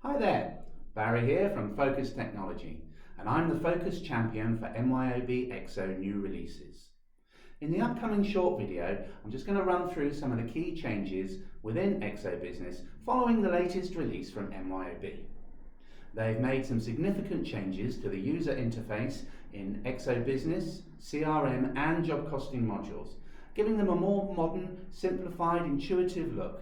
Hi there, Barry here from Focus Technology, and I'm the Focus Champion for MYOB EXO new releases. In the upcoming short video, I'm just going to run through some of the key changes within EXO Business following the latest release from MYOB. They've made some significant changes to the user interface in EXO Business, CRM and job costing modules, giving them a more modern, simplified, intuitive look.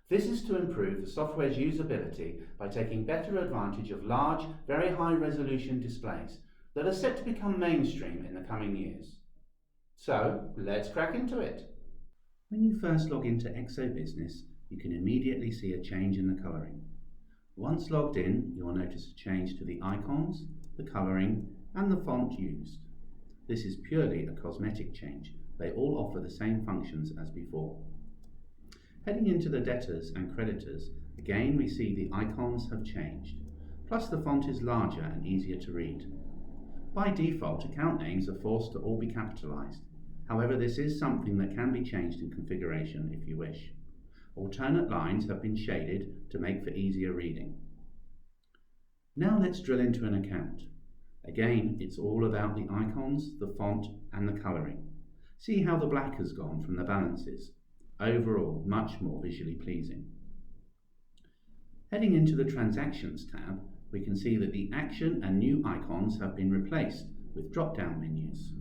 This is to improve the software's usability by taking better advantage of large, very high resolution displays that are set to become mainstream in the coming years. So, let's crack into it. When you first log into EXO Business, you can immediately see a change in the colouring. Once logged in, you will notice a change to the icons, the colouring, and the font used. This is purely a cosmetic change. They all offer the same functions as before. Heading into the debtors and creditors, again we see the icons have changed, plus the font is larger and easier to read. By default, account names are forced to all be capitalised. However, this is something that can be changed in configuration if you wish. Alternate lines have been shaded to make for easier reading. Now let's drill into an account. Again, it's all about the icons, the font and the colouring. See how the black has gone from the balances. Overall, much more visually pleasing. Heading into the Transactions tab, we can see that the action and new icons have been replaced with drop-down menus.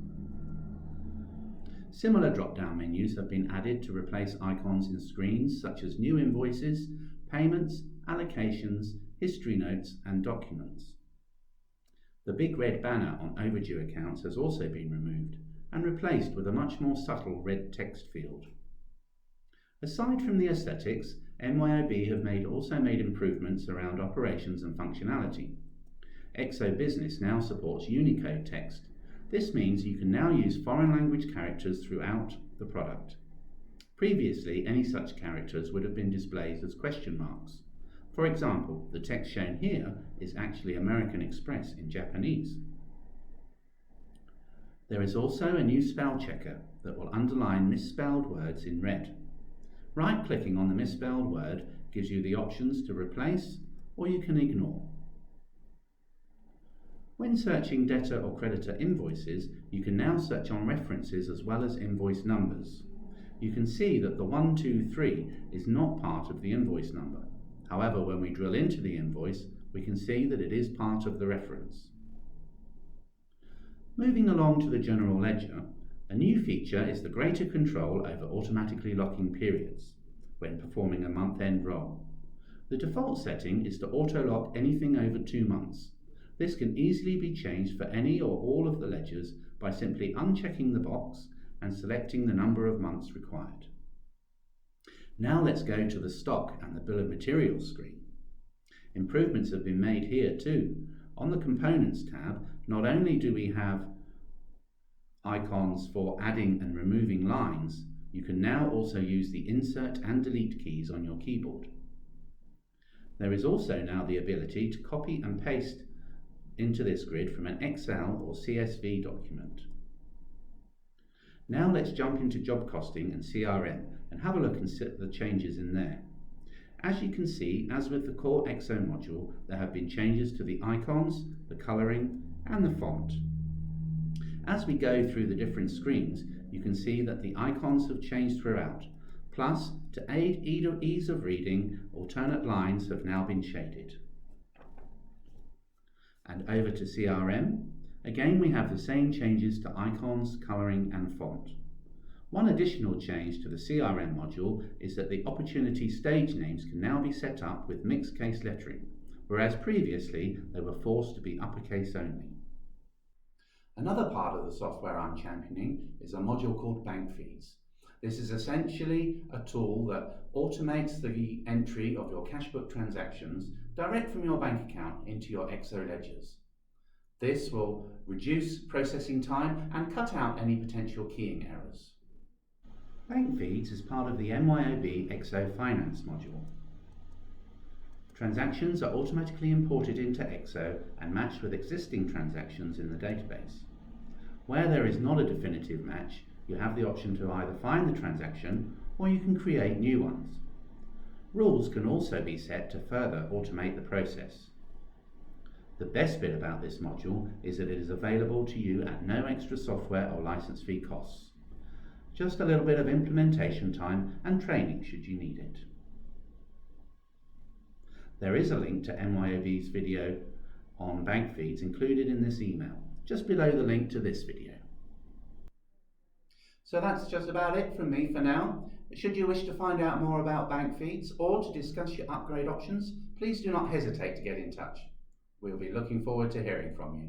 Similar drop-down menus have been added to replace icons in screens such as new invoices, payments, allocations, history notes and documents. The big red banner on overdue accounts has also been removed and replaced with a much more subtle red text field. Aside from the aesthetics, MYOB have also made improvements around operations and functionality. EXO Business now supports Unicode Text. This means you can now use foreign language characters throughout the product. Previously, any such characters would have been displayed as question marks. For example, the text shown here is actually American Express in Japanese. There is also a new spell checker that will underline misspelled words in red. Right-clicking on the misspelled word gives you the options to replace or you can ignore. When searching debtor or creditor invoices, you can now search on references as well as invoice numbers. You can see that the 123 is not part of the invoice number. However, when we drill into the invoice, we can see that it is part of the reference. Moving along to the general ledger, a new feature is the greater control over automatically locking periods when performing a month-end role. The default setting is to auto-lock anything over 2 months. This can easily be changed for any or all of the ledgers by simply unchecking the box and selecting the number of months required. Now let's go to the stock and the bill of materials screen. Improvements have been made here too. On the Components tab, not only do we have icons for adding and removing lines, you can now also use the Insert and Delete keys on your keyboard. There is also now the ability to copy and paste into this grid from an Excel or CSV document. Now let's jump into job costing and CRM and have a look and see the changes in there. As you can see, as with the core EXO module, there have been changes to the icons, the colouring and the font. As we go through the different screens, you can see that the icons have changed throughout. Plus, to aid ease of reading, alternate lines have now been shaded. And over to CRM, again we have the same changes to icons, colouring and font. One additional change to the CRM module is that the opportunity stage names can now be set up with mixed case lettering, whereas previously they were forced to be uppercase only. Another part of the software I'm championing is a module called Bank Feeds. This is essentially a tool that automates the entry of your cashbook transactions direct from your bank account into your EXO ledgers. This will reduce processing time and cut out any potential keying errors. Bank Feeds is part of the MYOB EXO Finance module. Transactions are automatically imported into EXO and matched with existing transactions in the database. Where there is not a definitive match, you have the option to either find the transaction or you can create new ones. Rules can also be set to further automate the process. The best bit about this module is that it is available to you at no extra software or license fee costs. Just a little bit of implementation time and training should you need it. There is a link to MYOB's video on bank feeds included in this email, just below the link to this video. So that's just about it from me for now. Should you wish to find out more about bank feeds or to discuss your upgrade options, please do not hesitate to get in touch. We'll be looking forward to hearing from you.